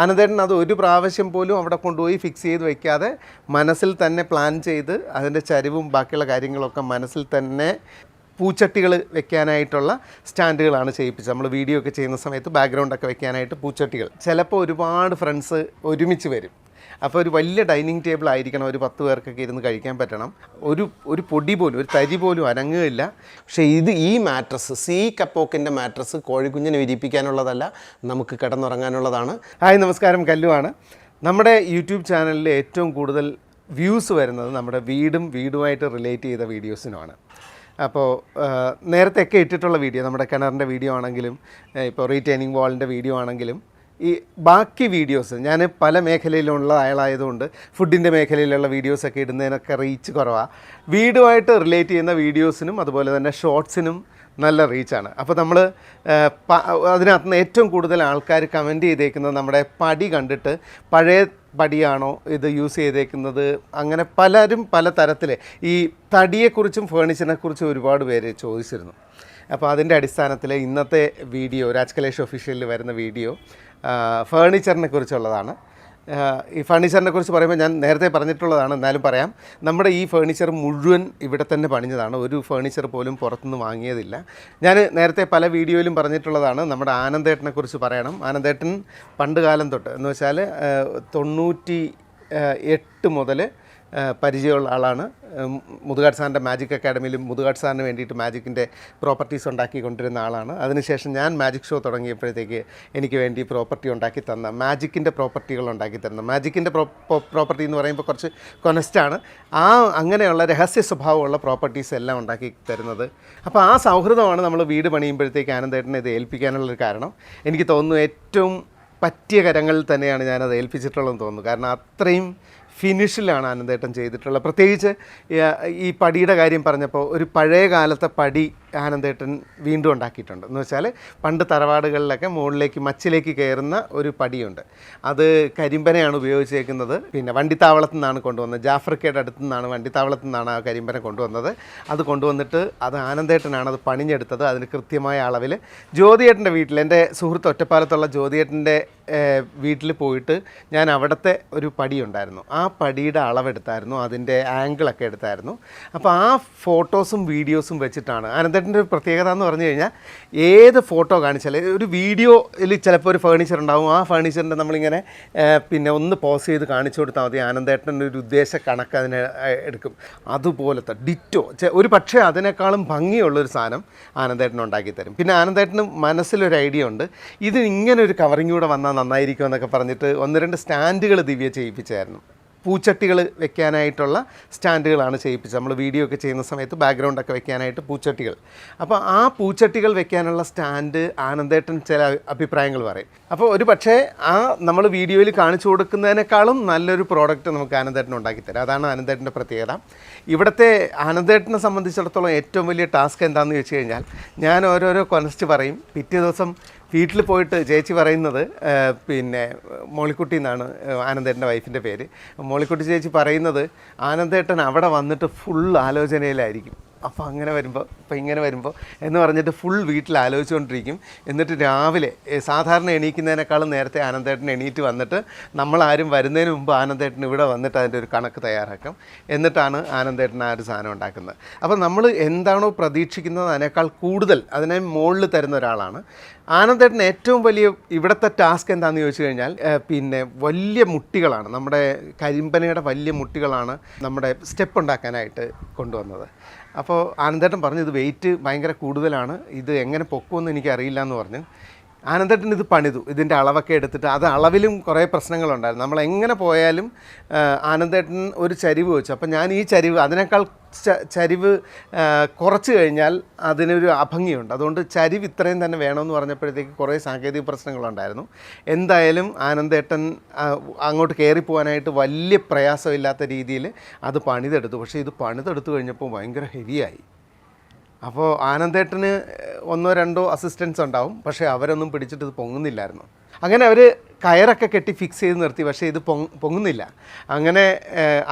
ആനന്ദേട്ടൻ അത് ഒരു പ്രാവശ്യം പോലും അവിടെ കൊണ്ടുപോയി ഫിക്സ് ചെയ്ത് വയ്ക്കാതെ മനസ്സിൽ തന്നെ പ്ലാൻ ചെയ്ത് അതിൻ്റെ ചരിവും ബാക്കിയുള്ള കാര്യങ്ങളൊക്കെ മനസ്സിൽ തന്നെ പൂച്ചട്ടികൾ വെക്കാനായിട്ടുള്ള സ്റ്റാൻഡുകളാണ് ചെയ്യിപ്പിച്ചത്. നമ്മൾ വീഡിയോ ഒക്കെ ചെയ്യുന്ന സമയത്ത് ബാക്ക്ഗ്രൗണ്ടൊക്കെ വെക്കാനായിട്ട് പൂച്ചട്ടികൾ. ചിലപ്പോൾ ഒരുപാട് ഫ്രണ്ട്സ് ഒരുമിച്ച് വരും. അപ്പോൾ ഒരു വലിയ ഡൈനിങ് ടേബിൾ ആയിരിക്കണം, ഒരു 10 പേർക്കൊക്കെ ഇരുന്ന് കഴിക്കാൻ പറ്റണം. ഒരു പൊടി പോലും ഒരു തരി പോലും അനങ്ങുകയില്ല. പക്ഷേ ഈ മാട്രസ് സീ കപ്പോക്കിൻ്റെ മാട്രസ് കോഴിക്കുഞ്ഞിനെ വിരിപ്പിക്കാനുള്ളതല്ല, നമുക്ക് കിടന്നുറങ്ങാനുള്ളതാണ്. ഹായ് നമസ്കാരം, കല്ലുവാണ്. നമ്മുടെ യൂട്യൂബ് ചാനലിൽ ഏറ്റവും കൂടുതൽ വ്യൂസ് വരുന്നത് നമ്മുടെ വീടുമായിട്ട് റിലേറ്റ് ചെയ്ത വീഡിയോസിനുമാണ്. അപ്പോൾ നേരത്തെയൊക്കെ ഇട്ടിട്ടുള്ള വീഡിയോ, നമ്മുടെ കിണറിൻ്റെ വീഡിയോ ആണെങ്കിലും ഇപ്പോൾ റീറ്റെയിനിങ് വാളിൻ്റെ വീഡിയോ ആണെങ്കിലും ഈ ബാക്കി വീഡിയോസ് ഞാൻ പല മേഖലയിലുള്ള ആളായതുകൊണ്ട് ഫുഡിൻ്റെ മേഖലയിലുള്ള വീഡിയോസൊക്കെ ഇടുന്നതിനൊക്കെ റീച്ച് കുറവാണ്. വീടുമായിട്ട് റിലേറ്റ് ചെയ്യുന്ന വീഡിയോസിനും അതുപോലെ തന്നെ ഷോർട്സിനും നല്ല റീച്ചാണ്. അപ്പോൾ നമ്മൾ അതിനകത്ത് നിന്ന് ഏറ്റവും കൂടുതൽ ആൾക്കാർ കമൻറ്റ് ചെയ്തേക്കുന്നത് നമ്മുടെ പടി കണ്ടിട്ട് പഴയ പടിയാണോ ഇത് യൂസ് ചെയ്തേക്കുന്നത്, അങ്ങനെ പലരും പല തരത്തിൽ ഈ തടിയെക്കുറിച്ചും ഫേണിച്ചറിനെക്കുറിച്ചും ഒരുപാട് പേര് ചോദിച്ചിരുന്നു. അപ്പോൾ അതിൻ്റെ അടിസ്ഥാനത്തിൽ ഇന്നത്തെ വീഡിയോ രാജ് കലേഷ് ഒഫീഷ്യലിൽ വരുന്ന വീഡിയോ ഫേണിച്ചറിനെ കുറിച്ചുള്ളതാണ്. ഈ ഫേണിച്ചറിനെ കുറിച്ച് പറയുമ്പോൾ ഞാൻ നേരത്തെ പറഞ്ഞിട്ടുള്ളതാണ്, എന്നാലും പറയാം. നമ്മുടെ ഈ ഫേണിച്ചർ മുഴുവൻ ഇവിടെ തന്നെ പണിഞ്ഞതാണ്. ഒരു ഫേണിച്ചർ പോലും പുറത്തുനിന്ന് വാങ്ങിയതില്ല. ഞാൻ നേരത്തെ പല വീഡിയോയിലും പറഞ്ഞിട്ടുള്ളതാണ്. നമ്മുടെ ആനന്ദേട്ടനെ കുറിച്ച് പറയണം. ആനന്ദേട്ടൻ പണ്ട് കാലം തൊട്ട് എന്ന് വെച്ചാൽ 98 മുതൽ പരിചയമുള്ള ആളാണ്. മുതുകാട് സാറിൻ്റെ മാജിക് അക്കാഡമിയിലും മുതുകാട് സാറിന് വേണ്ടിയിട്ട് മാജിക്കിൻ്റെ പ്രോപ്പർട്ടീസ് ഉണ്ടാക്കിക്കൊണ്ടിരുന്ന ആളാണ്. അതിനുശേഷം ഞാൻ മാജിക് ഷോ തുടങ്ങിയപ്പോഴത്തേക്ക് എനിക്ക് വേണ്ടി പ്രോപ്പർട്ടി ഉണ്ടാക്കി തന്ന മാജിക്കിൻ്റെ പ്രോപ്പർട്ടികൾ ഉണ്ടാക്കി തരുന്ന മാജിക്കിൻ്റെ പ്രോപ്പർട്ടി എന്ന് പറയുമ്പോൾ കുറച്ച് കൊനസ്റ്റാണ്. അങ്ങനെയുള്ള രഹസ്യ സ്വഭാവമുള്ള പ്രോപ്പർട്ടീസ് എല്ലാം ഉണ്ടാക്കി തരുന്നത്. അപ്പോൾ ആ സൗഹൃദമാണ് നമ്മൾ വീട് പണിയുമ്പോഴത്തേക്ക് ആനന്ദേട്ടനെ ഇത് ഏൽപ്പിക്കാനുള്ളൊരു കാരണം. എനിക്ക് തോന്നുന്നു ഏറ്റവും പറ്റിയ കരങ്ങളിൽ തന്നെയാണ് ഞാനത് ഏൽപ്പിച്ചിട്ടുള്ളതെന്ന് തോന്നുന്നു. കാരണം അത്രയും ഫിനിഷിലാണ് ആനന്ദേട്ടൻ ചെയ്തിട്ടുള്ളത്. പ്രത്യേകിച്ച് ഈ പടിയുടെ കാര്യം പറഞ്ഞപ്പോൾ ഒരു പഴയ കാലത്തെ പടി ആനന്ദേട്ടൻ വീണ്ടും ഉണ്ടാക്കിയിട്ടുണ്ട്. എന്ന് വെച്ചാൽ പണ്ട് തറവാടുകളിലൊക്കെ മുകളിലേക്ക് മച്ചിലേക്ക് കയറുന്ന ഒരു പടിയുണ്ട്. അത് കരിമ്പനയാണ് ഉപയോഗിച്ചേക്കുന്നത്. പിന്നെ വണ്ടിത്താവളത്തു നിന്നാണ് കൊണ്ടുവന്നത്. ജാഫർക്കയുടെ അടുത്തു നിന്നാണ്, വണ്ടിത്താവളത്തു നിന്നാണ് ആ കരിമ്പന കൊണ്ടുവന്നത്. അത് കൊണ്ടുവന്നിട്ട് അത് ആനന്ദേട്ടനാണ് അത് പണിഞ്ഞെടുത്തത്. അതിന് കൃത്യമായ അളവിൽ ജ്യോതിയേട്ടൻ്റെ വീട്ടിൽ, എൻ്റെ സുഹൃത്ത് ഒറ്റപ്പാലത്തുള്ള ജ്യോതിയേട്ടൻ്റെ വീട്ടിൽ പോയിട്ട് ഞാൻ അവിടുത്തെ ഒരു പടി ഉണ്ടായിരുന്നു. ആ പടിയുടെ അളവെടുത്തായിരുന്നു, അതിൻ്റെ ആംഗിളൊക്കെ എടുത്തായിരുന്നു. അപ്പോൾ ആ ഫോട്ടോസും വീഡിയോസും വെച്ചിട്ടാണ് ആനന്ദേട്ടൻ്റെ ഒരു പ്രത്യേകത എന്ന് പറഞ്ഞു കഴിഞ്ഞാൽ ഏത് ഫോട്ടോ കാണിച്ചാൽ ഒരു വീഡിയോയിൽ ചിലപ്പോൾ ഒരു ഫേണിച്ചർ ഉണ്ടാവും. ആ ഫേണിച്ചറിൻ്റെ നമ്മളിങ്ങനെ പിന്നെ ഒന്ന് പോസ് ചെയ്ത് കാണിച്ചു കൊടുത്താൽ മതി, ആനന്ദേട്ടൻ്റെ ഒരു ഉദ്ദേശ കണക്ക് അതിനെ എടുക്കും. അതുപോലത്തെ ഡിറ്റോ, ഒരു പക്ഷേ അതിനേക്കാളും ഭംഗിയുള്ളൊരു സാധനം ആനന്ദേട്ടൻ ഉണ്ടാക്കി തരും. പിന്നെ ആനന്ദേട്ടന് മനസ്സിലൊരു ഐഡിയ ഉണ്ട്, ഇത് ഇങ്ങനെ ഒരു കവറിങ് കൂടെ വന്നാൽ നന്നായിരിക്കും എന്നൊക്കെ പറഞ്ഞിട്ട് 1-2 സ്റ്റാൻഡുകൾ ദിവ്യ ചെയ്യിപ്പിച്ചായിരുന്നു. പൂച്ചട്ടികൾ വെക്കാനായിട്ടുള്ള സ്റ്റാൻഡുകളാണ് ചെയ്യിപ്പിച്ചത്. നമ്മൾ വീഡിയോ ഒക്കെ ചെയ്യുന്ന സമയത്ത് ബാക്ക്ഗ്രൗണ്ടൊക്കെ വെക്കാനായിട്ട് പൂച്ചട്ടികൾ. അപ്പോൾ ആ പൂച്ചട്ടികൾ വെക്കാനുള്ള സ്റ്റാൻഡ് ആനന്ദേട്ടൻ ചില അഭിപ്രായങ്ങൾ പറയും. അപ്പോൾ ഒരു പക്ഷേ നമ്മൾ വീഡിയോയിൽ കാണിച്ചു കൊടുക്കുന്നതിനേക്കാളും നല്ലൊരു പ്രോഡക്റ്റ് നമുക്ക് ആനന്ദേട്ടൻ ഉണ്ടാക്കിത്തരാം. അതാണ് ആനന്ദേട്ടൻ്റെ പ്രത്യേകത. ഇവിടുത്തെ ആനന്ദേട്ടനെ സംബന്ധിച്ചിടത്തോളം ഏറ്റവും വലിയ ടാസ്ക് എന്താണെന്ന് വെച്ച് കഴിഞ്ഞാൽ, ഞാൻ ഓരോരോ കൊനസ്റ്റ് പറയും. പിറ്റേ ദിവസം വീട്ടിൽ പോയിട്ട് ചേച്ചി പറയുന്നത്, പിന്നെ മോളിക്കുട്ടി എന്നാണ് ആനന്ദേട്ടൻ്റെ വൈഫിൻ്റെ പേര്. മോളിക്കുട്ടി ചേച്ചി പറയുന്നത് ആനന്ദേട്ടൻ അവിടെ വന്നിട്ട് ഫുൾ ആലോചനയിലായിരിക്കും. അപ്പോൾ ഇങ്ങനെ വരുമ്പോൾ എന്ന് പറഞ്ഞിട്ട് ഫുൾ വീട്ടിൽ ആലോചിച്ചുകൊണ്ടിരിക്കും. എന്നിട്ട് രാവിലെ സാധാരണ എണീക്കുന്നതിനേക്കാളും നേരത്തെ ആനന്ദേട്ടൻ എണീറ്റ് വന്നിട്ട് നമ്മളാരും വരുന്നതിന് മുമ്പ് ആനന്ദേട്ടൻ ഇവിടെ വന്നിട്ട് അതിൻ്റെ ഒരു കണക്ക് തയ്യാറാക്കും. എന്നിട്ടാണ് ആനന്ദേട്ടൻ ആ ഒരു സാധനം ഉണ്ടാക്കുന്നത്. അപ്പോൾ നമ്മൾ എന്താണോ പ്രതീക്ഷിക്കുന്നത് അതിനേക്കാൾ കൂടുതൽ അതിനെ മുകളിൽ തരുന്ന ഒരാളാണ് ആനന്ദേട്ടൻ. ഏറ്റവും വലിയ ഇവിടുത്തെ ടാസ്ക് എന്താണെന്ന് ചോദിച്ചു കഴിഞ്ഞാൽ, പിന്നെ വലിയ മുട്ടികളാണ്, നമ്മുടെ കരിമ്പനയുടെ വലിയ മുട്ടികളാണ് നമ്മുടെ സ്റ്റെപ്പ് ഉണ്ടാക്കാനായിട്ട് കൊണ്ടുവന്നത്. അപ്പോൾ ആനന്ദേട്ടൻ പറഞ്ഞു ഇത് വെയിറ്റ് ഭയങ്കര കൂടുതലാണ്, ഇത് എങ്ങനെ പൊക്കുമെന്ന് എനിക്കറിയില്ല എന്ന് പറഞ്ഞു. ആനന്ദേട്ടൻ ഇത് പണിതു, ഇതിൻ്റെ അളവൊക്കെ എടുത്തിട്ട്. അത് അളവിലും കുറേ പ്രശ്നങ്ങളുണ്ടായിരുന്നു. നമ്മളെങ്ങനെ പോയാലും ആനന്ദേട്ടൻ ഒരു ചരിവ് വെച്ചു. അപ്പം ഞാൻ ഈ ചരിവ് അതിനേക്കാൾ ചരിവ് കുറച്ച് കഴിഞ്ഞാൽ അതിനൊരു അഭംഗിയുണ്ട്. അതുകൊണ്ട് ചരിവ് ഇത്രയും തന്നെ വേണമെന്ന് പറഞ്ഞപ്പോഴത്തേക്ക് കുറേ സാങ്കേതിക പ്രശ്നങ്ങളുണ്ടായിരുന്നു. എന്തായാലും ആനന്ദേട്ടൻ അങ്ങോട്ട് കയറിപ്പോകാനായിട്ട് വലിയ പ്രയാസമില്ലാത്ത രീതിയിൽ അത് പണിതെടുത്തു. പക്ഷേ ഇത് പണിതെടുത്തു കഴിഞ്ഞപ്പോൾ ഭയങ്കര ഹെവിയായി. അപ്പോൾ ആനന്ദേട്ടന് 1-2 അസിസ്റ്റൻസ് ഉണ്ടാവും, പക്ഷേ അവരൊന്നും പിടിച്ചിട്ട് ഇത് പൊങ്ങുന്നില്ലായിരുന്നു. അങ്ങനെ അവർ കയറൊക്കെ കെട്ടി ഫിക്സ് ചെയ്ത് നിർത്തി, പക്ഷേ ഇത് പൊങ്ങുന്നില്ല. അങ്ങനെ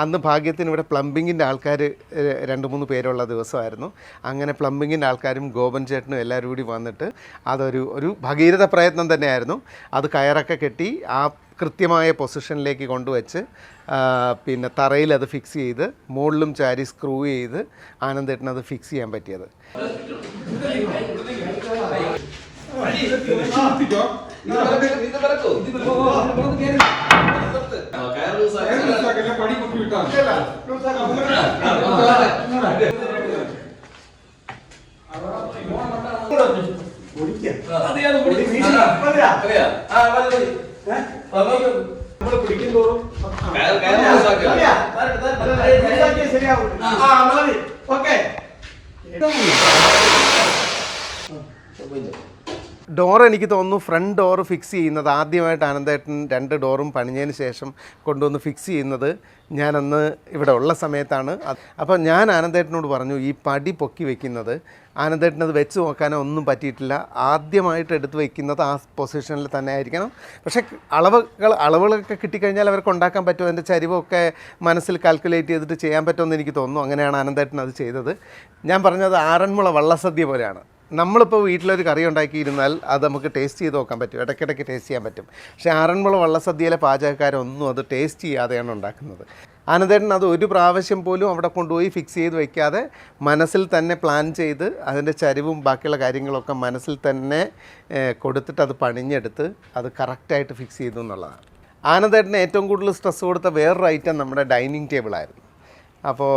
അന്ന് ഭാഗ്യത്തിന് ഇവിടെ പ്ലംബിങ്ങിൻ്റെ ആൾക്കാർ 2-3 പേരുള്ള ദിവസമായിരുന്നു. അങ്ങനെ പ്ലംബിങ്ങിൻ്റെ ആൾക്കാരും ഗോപൻ ചേട്ടനും എല്ലാവരും കൂടി വന്നിട്ട് ഒരു ഭഗീരഥ പ്രയത്നം തന്നെയായിരുന്നു. അത് കയറൊക്കെ കെട്ടി ആ കൃത്യമായ പൊസിഷനിലേക്ക് കൊണ്ടുവച്ച് പിന്നെ തറയിൽ അത് ഫിക്സ് ചെയ്ത് മുകളിലും ചാരി സ്ക്രൂ ചെയ്ത് ആനന്ദേട്ടന് അത് ഫിക്സ് ചെയ്യാൻ പറ്റിയത്. ഡോർ എനിക്ക് തോന്നുന്നു ഫ്രണ്ട് ഡോർ ഫിക്സ് ചെയ്യുന്നത് ആദ്യമായിട്ട് ആനന്ദേട്ടൻ 2 ഡോറും പണിഞ്ഞതിന് ശേഷം കൊണ്ടുവന്ന് ഫിക്സ് ചെയ്യുന്നത് ഞാനന്ന് ഇവിടെ ഉള്ള സമയത്താണ്. അപ്പോൾ ഞാൻ ആനന്ദേട്ടനോട് പറഞ്ഞു, ഈ പടി പൊക്കി വെക്കുന്നത് ആനന്ദേട്ടനത് വെച്ച് നോക്കാനോ ഒന്നും പറ്റിയിട്ടില്ല. ആദ്യമായിട്ട് എടുത്ത് വയ്ക്കുന്നത് ആ പൊസിഷനിൽ തന്നെ ആയിരിക്കണം. പക്ഷേ അളവുകളൊക്കെ കിട്ടിക്കഴിഞ്ഞാൽ അവർക്ക് ഉണ്ടാക്കാൻ പറ്റുമോ, അതിൻ്റെ ചരിവൊക്കെ മനസ്സിൽ കാൽക്കുലേറ്റ് ചെയ്തിട്ട് ചെയ്യാൻ പറ്റുമെന്ന് എനിക്ക് തോന്നുന്നു. അങ്ങനെയാണ് ആനന്ദേട്ടൻ അത് ചെയ്തത്. ഞാൻ പറഞ്ഞത് ആറന്മുള വള്ളസദ്യ പോലെയാണ്. നമ്മളിപ്പോൾ വീട്ടിലൊരു കറി ഉണ്ടാക്കിയിരുന്നാൽ അത് നമുക്ക് ടേസ്റ്റ് ചെയ്ത് നോക്കാൻ പറ്റും, ഇടയ്ക്കിടയ്ക്ക് ടേസ്റ്റ് ചെയ്യാൻ പറ്റും. പക്ഷേ ആറന്മുള വള്ളസദ്യയിലെ പാചകക്കാരൊന്നും അത് ടേസ്റ്റ് ചെയ്യാതെയാണ് ഉണ്ടാക്കുന്നത്. ആനന്ദേട്ടൻ അത് ഒരു പ്രാവശ്യം പോലും അവിടെ കൊണ്ടുപോയി ഫിക്സ് ചെയ്ത് വയ്ക്കാതെ മനസ്സിൽ തന്നെ പ്ലാൻ ചെയ്ത് അതിൻ്റെ ചരിവും ബാക്കിയുള്ള കാര്യങ്ങളൊക്കെ മനസ്സിൽ തന്നെ കൊടുത്തിട്ട് അത് പണിഞ്ഞെടുത്ത് അത് കറക്റ്റായിട്ട് ഫിക്സ് ചെയ്തു എന്നുള്ളതാണ്. ആനന്ദേട്ടന് ഏറ്റവും കൂടുതൽ സ്ട്രെസ് കൊടുത്ത വേറൊരു ഐറ്റം നമ്മുടെ ഡൈനിങ് ടേബിളായിരുന്നു. അപ്പോൾ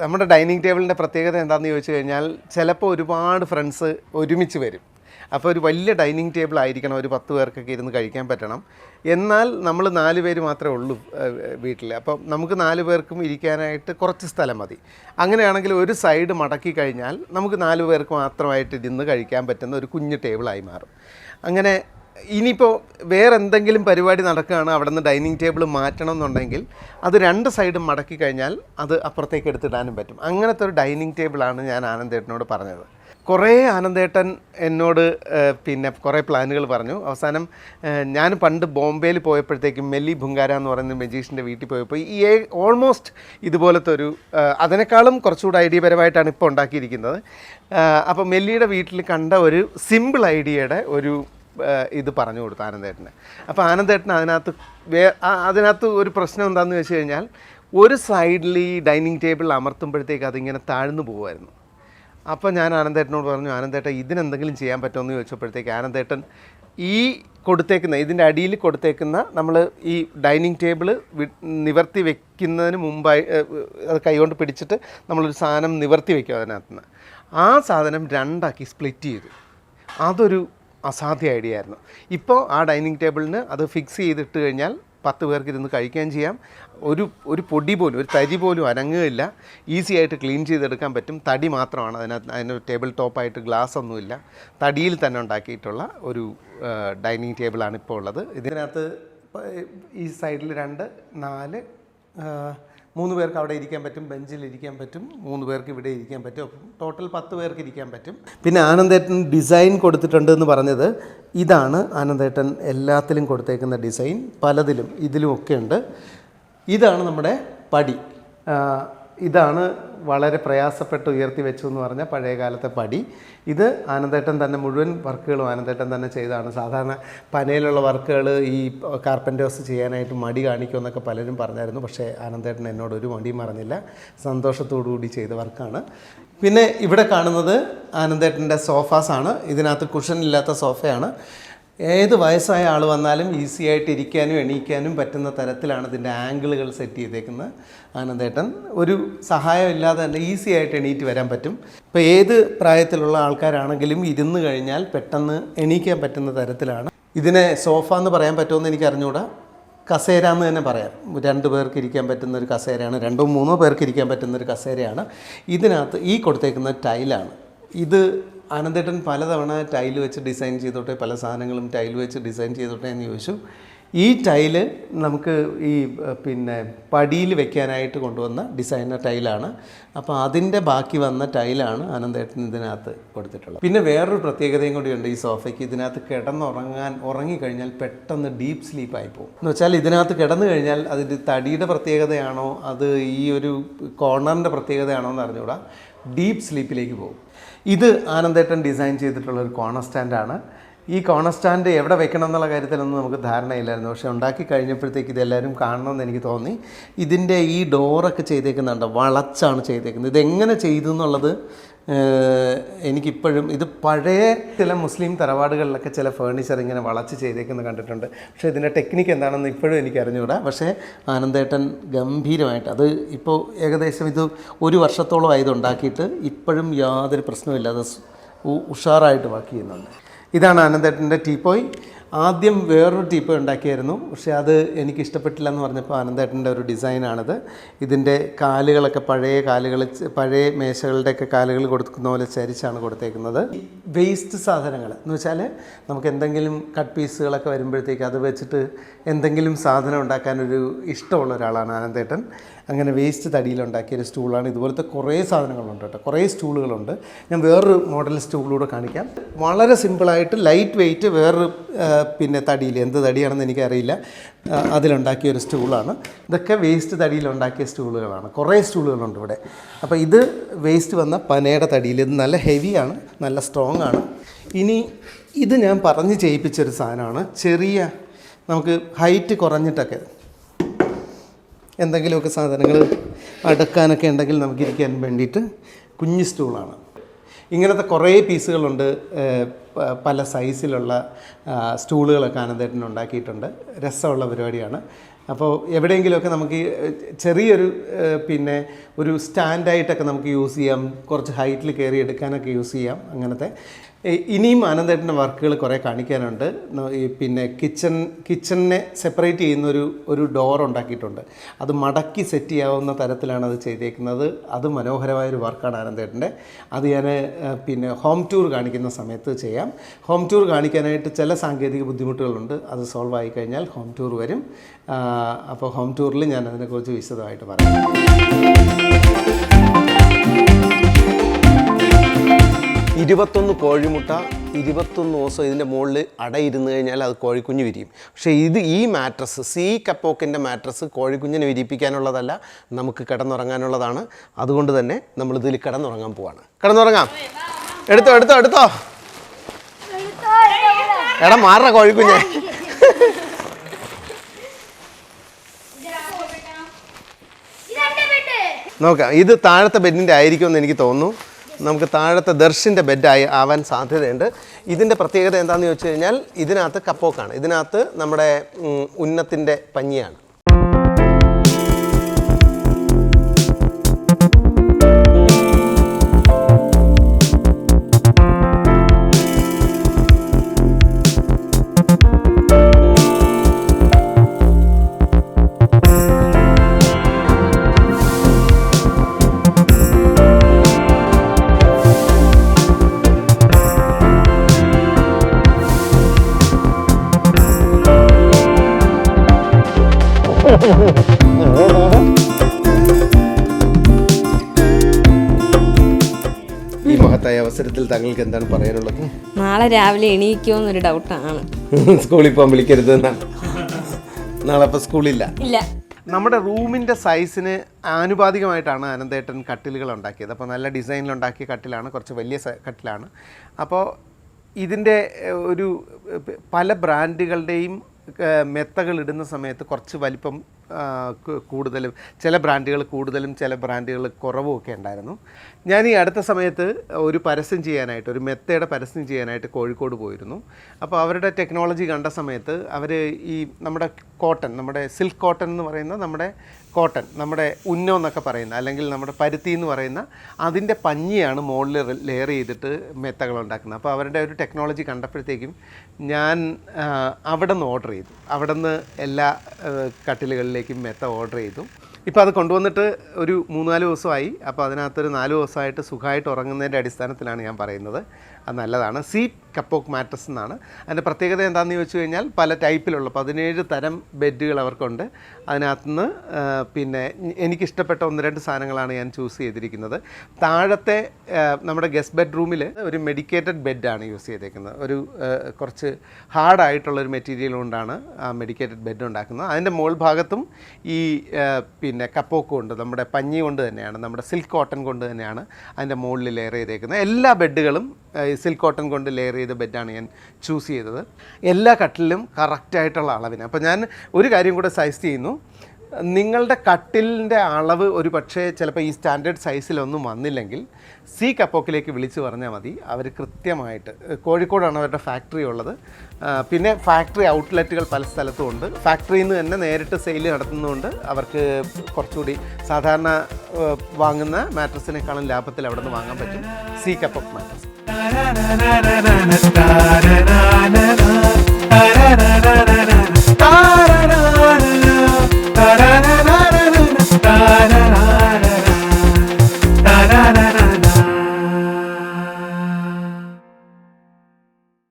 നമ്മുടെ ഡൈനിങ് ടേബിളിൻ്റെ പ്രത്യേകത എന്താണെന്ന് ചോദിച്ചു കഴിഞ്ഞാൽ, ചിലപ്പോൾ ഒരുപാട് ഫ്രണ്ട്സ് ഒരുമിച്ച് വരും. അപ്പോൾ ഒരു വലിയ ഡൈനിങ് ടേബിൾ ആയിരിക്കണം, ഒരു 10 പേർക്കൊക്കെ ഇരുന്ന് കഴിക്കാൻ പറ്റണം. എന്നാൽ നമ്മൾ 4 പേര് മാത്രമേ ഉള്ളൂ വീട്ടിൽ. അപ്പം നമുക്ക് 4 പേർക്കും ഇരിക്കാനായിട്ട് കുറച്ച് സ്ഥലം മതി. അങ്ങനെയാണെങ്കിൽ ഒരു സൈഡ് മടക്കി കഴിഞ്ഞാൽ നമുക്ക് 4 പേർക്ക് മാത്രമായിട്ട് ഇരുന്ന് കഴിക്കാൻ പറ്റുന്ന ഒരു കുഞ്ഞു ടേബിളായി മാറും. അങ്ങനെ ഇനിയിപ്പോൾ വേറെ എന്തെങ്കിലും പരിപാടി നടക്കുകയാണ്, അവിടെ നിന്ന് ഡൈനിങ് ടേബിൾ മാറ്റണം എന്നുണ്ടെങ്കിൽ അത് 2 സൈഡും മടക്കി കഴിഞ്ഞാൽ അത് അപ്പുറത്തേക്ക് എടുത്തിടാനും പറ്റും. അങ്ങനത്തെ ഒരു ഡൈനിങ് ടേബിളാണ് ഞാൻ ആനന്ദേട്ടനോട് പറഞ്ഞത്. കുറേ ആനന്ദേട്ടൻ എന്നോട് പിന്നെ കുറേ പ്ലാനുകൾ പറഞ്ഞു. അവസാനം ഞാൻ പണ്ട് ബോംബെയിൽ പോയപ്പോഴത്തേക്കും മെല്ലി ഭുങ്കാര എന്ന് പറയുന്ന മജീഷ്യൻ്റെ വീട്ടിൽ പോയപ്പോൾ ഈ ഓൾമോസ്റ്റ് ഇതുപോലത്തെ ഒരു അതിനേക്കാളും കുറച്ചുകൂടി ഐഡിയപരമായിട്ടാണ് ഇപ്പോൾ ഉണ്ടാക്കിയിരിക്കുന്നത്. അപ്പോൾ മെല്ലിയുടെ വീട്ടിൽ കണ്ട ഒരു സിമ്പിൾ ഐഡിയയുടെ ഒരു ഇത് പറഞ്ഞു കൊടുത്തു ആനന്ദേട്ടന്. അപ്പോൾ ആനന്ദേട്ടൻ അതിനകത്ത് ഒരു പ്രശ്നം എന്താണെന്ന് വെച്ച് കഴിഞ്ഞാൽ, ഒരു സൈഡിൽ ഈ ഡൈനിങ് ടേബിൾ അമർത്തുമ്പോഴത്തേക്ക് അതിങ്ങനെ താഴ്ന്നു പോകുമായിരുന്നു. അപ്പോൾ ഞാൻ ആനന്ദേട്ടനോട് പറഞ്ഞു, ആനന്ദേട്ടൻ ഇതിനെന്തെങ്കിലും ചെയ്യാൻ പറ്റുമെന്ന് ചോദിച്ചപ്പോഴത്തേക്ക് ആനന്ദേട്ടൻ ഈ കൊടുത്തേക്കുന്ന ഇതിൻ്റെ അടിയിൽ കൊടുത്തേക്കുന്ന നമ്മൾ ഈ ഡൈനിങ് ടേബിൾ നിവർത്തി വെക്കുന്നതിന് മുമ്പായി അത് കൈകൊണ്ട് പിടിച്ചിട്ട് നമ്മളൊരു സാധനം നിവർത്തി വെക്കും അതിനകത്തുനിന്ന്. ആ സാധനം 2ആക്കി സ്പ്ലിറ്റ് ചെയ്തു. അതൊരു അസാധ്യ ഐഡിയ ആയിരുന്നു. ഇപ്പോൾ ആ ഡൈനിങ് ടേബിളിന് അത് ഫിക്സ് ചെയ്തിട്ട് കഴിഞ്ഞാൽ 10 പേർക്ക് ഇരുന്ന് കഴിക്കുകയും ചെയ്യാം. ഒരു പൊടി പോലും ഒരു തരി പോലും അനങ്ങുകയില്ല. ഈസി ആയിട്ട് ക്ലീൻ ചെയ്തെടുക്കാൻ പറ്റും. തടി മാത്രമാണ് അതിന് ടേബിൾ ടോപ്പായിട്ട് ഗ്ലാസ് ഒന്നുമില്ല. തടിയിൽ തന്നെ ഉണ്ടാക്കിയിട്ടുള്ള ഒരു ഡൈനിങ് ടേബിളാണ് ഇപ്പോൾ ഉള്ളത്. ഇതിനകത്ത് ഈ സൈഡിൽ 2, 4, 3 പേർക്ക് അവിടെ ഇരിക്കാൻ പറ്റും, ബെഞ്ചിൽ ഇരിക്കാൻ പറ്റും, 3 പേർക്ക് ഇവിടെ ഇരിക്കാൻ പറ്റും. അപ്പം ടോട്ടൽ 10 പേർക്ക് ഇരിക്കാൻ പറ്റും. പിന്നെ ആനന്ദേട്ടൻ ഡിസൈൻ കൊടുത്തിട്ടുണ്ട് എന്ന് പറഞ്ഞത് ഇതാണ്. ആനന്ദേട്ടൻ എല്ലാത്തിലും കൊടുത്തേക്കുന്ന ഡിസൈൻ പലതിലും ഇതിലുമൊക്കെ ഉണ്ട്. ഇതാണ് നമ്മുടെ പടി. ഇതാണ് വളരെ പ്രയാസപ്പെട്ട് ഉയർത്തി വെച്ചു എന്ന് പറഞ്ഞാൽ പഴയ കാലത്തെ പടി. ഇത് ആനന്ദേട്ടൻ തന്നെ മുഴുവൻ വർക്കുകളും ആനന്ദേട്ടൻ തന്നെ ചെയ്തതാണ്. സാധാരണ പനയിലുള്ള വർക്കുകൾ ഈ കാർപ്പൻറ്റേഴ്സ് ചെയ്യാനായിട്ട് മടി കാണിക്കുമെന്നൊക്കെ പലരും പറഞ്ഞായിരുന്നു. പക്ഷേ ആനന്ദേട്ടൻ എന്നോട് ഒരു മടിയും പറഞ്ഞില്ല, സന്തോഷത്തോടു കൂടി ചെയ്ത വർക്കാണ്. പിന്നെ ഇവിടെ കാണുന്നത് ആനന്ദേട്ടൻ്റെ സോഫാസാണ്. ഇതിനകത്ത് കുഷനില്ലാത്ത സോഫയാണ്. ഏത് വയസ്സായ ആൾ വന്നാലും ഈസി ആയിട്ട് ഇരിക്കാനും എണീക്കാനും പറ്റുന്ന തരത്തിലാണ് ഇതിൻ്റെ ആംഗിളുകൾ സെറ്റ് ചെയ്തേക്കുന്നത്. ആനന്ദേട്ടൻ ഒരു സഹായം ഇല്ലാതെ തന്നെ ഈസി ആയിട്ട് എണീറ്റ് വരാൻ പറ്റും. ഇപ്പോൾ ഏത് പ്രായത്തിലുള്ള ആൾക്കാരാണെങ്കിലും ഇരുന്ന് കഴിഞ്ഞാൽ പെട്ടെന്ന് എണീക്കാൻ പറ്റുന്ന തരത്തിലാണ്. ഇതിനെ സോഫ എന്ന് പറയാൻ പറ്റുമെന്ന് എനിക്ക് അറിഞ്ഞുകൂടാ, കസേര എന്ന് തന്നെ പറയാം. 2 പേർക്ക് ഇരിക്കാൻ പറ്റുന്ന ഒരു കസേരയാണ്, 2-3 പേർക്ക് ഇരിക്കാൻ പറ്റുന്ന ഒരു കസേരയാണ്. ഇതിനകത്ത് ഈ കൊടുത്തേക്കുന്ന ടൈലാണ്. ഇത് ആനന്ദേട്ടൻ പലതവണ ടൈൽ വെച്ച് ഡിസൈൻ ചെയ്തോട്ടെ, പല സാധനങ്ങളും ടൈൽ വെച്ച് ഡിസൈൻ ചെയ്തോട്ടെ എന്ന് ചോദിച്ചു. ഈ ടൈല് നമുക്ക് ഈ പിന്നെ പടിയിൽ വെക്കാനായിട്ട് കൊണ്ടുവന്ന ഡിസൈനർ ടൈലാണ്. അപ്പോൾ അതിൻ്റെ ബാക്കി വന്ന ടൈലാണ് ആനന്ദേട്ടൻ ഇതിനകത്ത് കൊടുത്തിട്ടുള്ളത്. പിന്നെ വേറൊരു പ്രത്യേകതയും കൂടിയുണ്ട് ഈ സോഫയ്ക്ക്. ഇതിനകത്ത് ഉറങ്ങിക്കഴിഞ്ഞാൽ പെട്ടെന്ന് ഡീപ്പ് സ്ലീപ്പായി പോകും. എന്ന് വെച്ചാൽ ഇതിനകത്ത് കിടന്നു കഴിഞ്ഞാൽ അതിൻ്റെ തടിയുടെ പ്രത്യേകതയാണോ അത് ഈ ഒരു കോർണറിൻ്റെ പ്രത്യേകതയാണോ എന്ന് അറിഞ്ഞുകൂടാ, ഡീപ്പ് സ്ലീപ്പിലേക്ക് പോകും. ഇത് ആനന്ദേട്ടൻ ഡിസൈൻ ചെയ്തിട്ടുള്ള ഒരു കോർണർ സ്റ്റാൻഡാണ്. ഈ കോർണർ സ്റ്റാൻഡ് എവിടെ വെക്കണം എന്നുള്ള കാര്യത്തിലൊന്നും നമുക്ക് ധാരണയില്ലായിരുന്നു. പക്ഷേ ഉണ്ടാക്കി കഴിഞ്ഞപ്പോഴത്തേക്ക് ഇതെല്ലാവരും കാണണമെന്ന് എനിക്ക് തോന്നി. ഇതിൻ്റെ ഈ ഡോറൊക്കെ ചെയ്തേക്കുന്നുണ്ട്, വളച്ചാണ് ചെയ്തേക്കുന്നത്. ഇതെങ്ങനെ ചെയ്തു എന്നുള്ളത് എനിക്കിപ്പോഴും, ഇത് പഴയ ചില മുസ്ലിം തറവാടുകളിലൊക്കെ ചില ഫേർണിച്ചർ ഇങ്ങനെ വളച്ച് ചെയ്തേക്കുന്നത് കണ്ടിട്ടുണ്ട്. പക്ഷേ ഇതിൻ്റെ ടെക്നിക്ക് എന്താണെന്ന് ഇപ്പോഴും എനിക്ക് അറിഞ്ഞുകൂടാ. പക്ഷേ ആനന്ദേട്ടൻ ഗംഭീരമായിട്ട്, അത് ഇപ്പോൾ ഏകദേശം ഇത് 1 വർഷത്തോളം ആയത് ഉണ്ടാക്കിയിട്ട് ഇപ്പോഴും യാതൊരു പ്രശ്നമില്ലാതെ ഉഷാറായിട്ട് വർക്ക് ചെയ്യുന്നുണ്ട്. ഇതാണ് ആനന്ദേട്ടൻ്റെ ടീപ്പോയ്. ആദ്യം വേറൊരു ടീപ്പോയ് ഉണ്ടാക്കിയായിരുന്നു, പക്ഷേ അത് എനിക്ക് ഇഷ്ടപ്പെട്ടില്ല എന്ന് പറഞ്ഞപ്പോൾ ആനന്ദേട്ടൻ്റെ ഒരു ഡിസൈനാണിത്. ഇതിൻ്റെ കാലുകളൊക്കെ പഴയ മേശകളുടെയൊക്കെ കാലുകൾ കൊടുക്കുന്ന പോലെ ചരിച്ചാണ് കൊടുത്തേക്കുന്നത്. വേസ്റ്റ് സാധനങ്ങൾ എന്ന് വെച്ചാൽ നമുക്ക് എന്തെങ്കിലും കട്ട് പീസുകളൊക്കെ വരുമ്പോഴത്തേക്ക് അത് വെച്ചിട്ട് എന്തെങ്കിലും സാധനം ഉണ്ടാക്കാനൊരു ഇഷ്ടമുള്ള ഒരാളാണ് ആനന്ദേട്ടൻ. അങ്ങനെ വേസ്റ്റ് തടിയിലുണ്ടാക്കിയൊരു സ്റ്റൂളാണ്. ഇതുപോലത്തെ കുറേ സാധനങ്ങളുണ്ട് കേട്ടോ, കുറേ സ്റ്റൂളുകളുണ്ട്. ഞാൻ വേറൊരു മോഡൽ സ്റ്റൂളൂടെ കാണിക്കാം. വളരെ സിമ്പിളായിട്ട് ലൈറ്റ് വെയ്റ്റ് വേറൊരു പിന്നെ തടിയിൽ, എന്ത് തടിയാണെന്ന് എനിക്കറിയില്ല, അതിലുണ്ടാക്കിയൊരു സ്റ്റൂളാണ്. ഇതൊക്കെ വേസ്റ്റ് തടിയിലുണ്ടാക്കിയ സ്റ്റൂളുകളാണ്. കുറേ സ്റ്റൂളുകളുണ്ട് ഇവിടെ. അപ്പോൾ ഇത് വേസ്റ്റ് വന്ന പനയുടെ തടിയിൽ, ഇത് നല്ല ഹെവിയാണ്, നല്ല സ്ട്രോങ് ആണ്. ഇനി ഇത് ഞാൻ പറഞ്ഞ് ചെയ്യിപ്പിച്ചൊരു സാധനമാണ്. ചെറിയ നമുക്ക് ഹൈറ്റ് കുറഞ്ഞിട്ടൊക്കെ എന്തെങ്കിലുമൊക്കെ സാധനങ്ങൾ അടുക്കാനൊക്കെ ഉണ്ടെങ്കിൽ നമുക്കിരിക്കാൻ വേണ്ടിയിട്ട് കുഞ്ഞ് സ്റ്റൂളാണ്. ഇങ്ങനത്തെ കുറേ പീസുകളുണ്ട്, പല സൈസിലുള്ള സ്റ്റൂളുകളൊക്കെ ആനന്ദേട്ടൻ ഉണ്ടാക്കിയിട്ടുണ്ട്. രസമുള്ള പരിപാടിയാണ്. അപ്പോൾ എവിടെയെങ്കിലുമൊക്കെ നമുക്ക് ചെറിയൊരു പിന്നെ ഒരു സ്റ്റാൻഡായിട്ടൊക്കെ നമുക്ക് യൂസ് ചെയ്യാം, കുറച്ച് ഹൈറ്റിൽ കയറി എടുക്കാനൊക്കെ യൂസ് ചെയ്യാം. അങ്ങനത്തെ ഇനിയും ആനന്ദേട്ടൻ്റെ വർക്കുകൾ കുറേ കാണിക്കാനുണ്ട്. പിന്നെ കിച്ചണിനെ സെപ്പറേറ്റ് ചെയ്യുന്ന ഒരു ഡോർ ഉണ്ടാക്കിയിട്ടുണ്ട്. അത് മടക്കി സെറ്റ് ചെയ്യാവുന്ന തരത്തിലാണ് അത് ചെയ്തേക്കുന്നത്. അത് മനോഹരമായൊരു വർക്കാണ് ആനന്ദേട്ടൻ്റെ. അത് ഞാൻ പിന്നെ ഹോം ടൂർ കാണിക്കുന്ന സമയത്ത് ചെയ്യാം. ഹോം ടൂർ കാണിക്കാനായിട്ട് ചില സാങ്കേതിക ബുദ്ധിമുട്ടുകളുണ്ട്. അത് സോൾവ് ആയി കഴിഞ്ഞാൽ ഹോം ടൂർ വരും. അപ്പോൾ ഹോം ടൂറിൽ ഞാൻ അതിനെക്കുറിച്ച് വിശദമായിട്ട് പറയാം. 21 കോഴിമുട്ട 21 ദിവസം ഇതിൻ്റെ മുകളിൽ അടയിരുന്ന് കഴിഞ്ഞാൽ അത് കോഴിക്കുഞ്ഞ് വിരിയും. പക്ഷേ ഈ മാട്രസ്, സി കപ്പോക്കിൻ്റെ മാട്രസ് കോഴിക്കുഞ്ഞിനെ വിരിയിപ്പിക്കാനുള്ളതല്ല, നമുക്ക് കിടന്നുറങ്ങാനുള്ളതാണ്. അതുകൊണ്ട് തന്നെ നമ്മളിതിൽ കിടന്നുറങ്ങാൻ പോവാണ്. കിടന്നുറങ്ങാം. എടുത്തോ എടാ മാറ കോഴിക്കുഞ്ഞെ. നോക്കാം, ഇത് താഴത്തെ ബെഡിൻ്റെ ആയിരിക്കുമെന്ന് എനിക്ക് തോന്നുന്നു. നമുക്ക് താഴത്തെ ദർശിൻ്റെ ബെഡായി ആവാൻ സാധ്യതയുണ്ട്. ഇതിൻ്റെ പ്രത്യേകത എന്താണെന്ന് ചോദിച്ചു കഴിഞ്ഞാൽ ഇതിനകത്ത് കപ്പോക്കാണ്, ഇതിനകത്ത് നമ്മുടെ ഉന്നത്തിൻ്റെ പഞ്ഞിയാണ്. ഈ മഹത്തായ അവസരത്തിൽ താങ്കൾക്ക് എന്താണ് പറയാനുള്ളത്? നാളെ രാവിലെ എണീക്കുമെന്നൊരു ഡൗട്ടാണ്. സ്കൂളിൽ പോകാൻ വിളിക്കരുത് എന്നാണ്. നാളെ അപ്പോൾ സ്കൂളില്ല. ഇല്ല. നമ്മുടെ റൂമിൻ്റെ സൈസിന് ആനുപാതികമായിട്ടാണ് ആനന്ദേട്ടൻ കട്ടിലുകൾ ഉണ്ടാക്കിയത്. അപ്പോൾ നല്ല ഡിസൈനിലുണ്ടാക്കിയ കട്ടിലാണ്, കുറച്ച് വലിയ കട്ടിലാണ്. അപ്പോൾ ഇതിൻ്റെ ഒരു പല ബ്രാൻഡുകളുടെയും മെത്തകൾ ഇടുന്ന സമയത്ത് കുറച്ച് വലിപ്പം കൂടുതലും, ചില ബ്രാൻഡുകൾ കൂടുതലും ചില ബ്രാൻഡുകൾ കുറവും ഒക്കെ ഉണ്ടായിരുന്നു. ഞാൻ ഈ അടുത്ത സമയത്ത് ഒരു മെത്തയുടെ പരസ്യം ചെയ്യാനായിട്ട് കോഴിക്കോട് പോയിരുന്നു. അപ്പോൾ അവരുടെ ടെക്നോളജി കണ്ട സമയത്ത് അവർ ഈ നമ്മുടെ സിൽക്ക് കോട്ടൺ എന്ന് പറയുന്ന നമ്മുടെ ഉന്നം എന്നൊക്കെ പറയുന്ന, അല്ലെങ്കിൽ നമ്മുടെ പരുത്തി എന്ന് പറയുന്ന അതിൻ്റെ പഞ്ഞിയാണ് മുകളിൽ ലെയർ ചെയ്തിട്ട് മെത്തകൾ ഉണ്ടാക്കുന്നത്. അപ്പോൾ അവരുടെ ഒരു ടെക്നോളജി കണ്ടപ്പോഴത്തേക്കും ഞാൻ അവിടെ നിന്ന് ഓർഡർ ചെയ്തു. അവിടെ നിന്ന് എല്ലാ കട്ടിലുകളിലേക്കും മെത്ത ഓർഡർ ചെയ്തു. ഇപ്പോൾ അത് കൊണ്ടുവന്നിട്ട് ഒരു 3-4 ദിവസമായി. അപ്പോൾ അതിനകത്തൊരു 4 ദിവസമായിട്ട് സുഖമായിട്ട് ഉറങ്ങുന്നതിൻ്റെ അടിസ്ഥാനത്തിലാണ് ഞാൻ പറയുന്നത്. അത് നല്ലതാണ്. സി കപ്പോക്ക് മാട്രസ് എന്നാണ്. അതിൻ്റെ പ്രത്യേകത എന്താണെന്ന് ചോദിച്ചു കഴിഞ്ഞാൽ പല ടൈപ്പിലുള്ള 17 തരം ബെഡുകൾ അവർക്കുണ്ട്. അതിനകത്തുനിന്ന് പിന്നെ എനിക്കിഷ്ടപ്പെട്ട 1-2 സാധനങ്ങളാണ് ഞാൻ ചൂസ് ചെയ്തിരിക്കുന്നത്. താഴത്തെ നമ്മുടെ ഗസ്റ്റ് ബെഡ്റൂമിൽ ഒരു മെഡിക്കേറ്റഡ് ബെഡാണ് യൂസ് ചെയ്തേക്കുന്നത്. ഒരു കുറച്ച് ഹാർഡായിട്ടുള്ളൊരു മെറ്റീരിയൽ കൊണ്ടാണ് ആ മെഡിക്കേറ്റഡ് ബെഡ് ഉണ്ടാക്കുന്നത്. അതിൻ്റെ മുകൾ ഭാഗത്തും ഈ പിന്നെ കപ്പോക്ക് കൊണ്ട്, നമ്മുടെ പഞ്ഞി കൊണ്ട് തന്നെയാണ്, നമ്മുടെ സിൽക്ക് കോട്ടൺ കൊണ്ട് തന്നെയാണ് അതിൻ്റെ മുകളിൽ ലെയർ ചെയ്തേക്കുന്നത്. എല്ലാ ബെഡുകളും സിൽക്ക് കോട്ടൺ കൊണ്ട് ലെയർ ചെയ്ത ബെഡാണ് ഞാൻ ചൂസ് ചെയ്തത്. എല്ലാ കട്ടിലും കറക്റ്റായിട്ടുള്ള അളവിന്. അപ്പോൾ ഞാൻ ഒരു കാര്യം കൂടെ സജസ്റ്റ് ചെയ്യുന്നു. നിങ്ങളുടെ കട്ടിലിൻ്റെ അളവ് ഒരു പക്ഷേ ചിലപ്പോൾ ഈ സ്റ്റാൻഡേർഡ് സൈസിലൊന്നും വന്നില്ലെങ്കിൽ സി കപ്പോക്കിലേക്ക് വിളിച്ച് പറഞ്ഞാൽ മതി. അവർ കൃത്യമായിട്ട്, കോഴിക്കോടാണ് അവരുടെ ഫാക്ടറി ഉള്ളത്. പിന്നെ ഫാക്ടറി ഔട്ട്ലെറ്റുകൾ പല സ്ഥലത്തും ഉണ്ട്. ഫാക്ടറിയിൽ നിന്ന് തന്നെ നേരിട്ട് സെയിൽ നടത്തുന്നതുകൊണ്ട് അവർക്ക് കുറച്ചുകൂടി സാധാരണ വാങ്ങുന്ന മാട്രസിനേക്കാളും ലാഭത്തിൽ അവിടെ നിന്ന് വാങ്ങാൻ പറ്റും സി kapok mattress. na na na na na na na na na na na na na na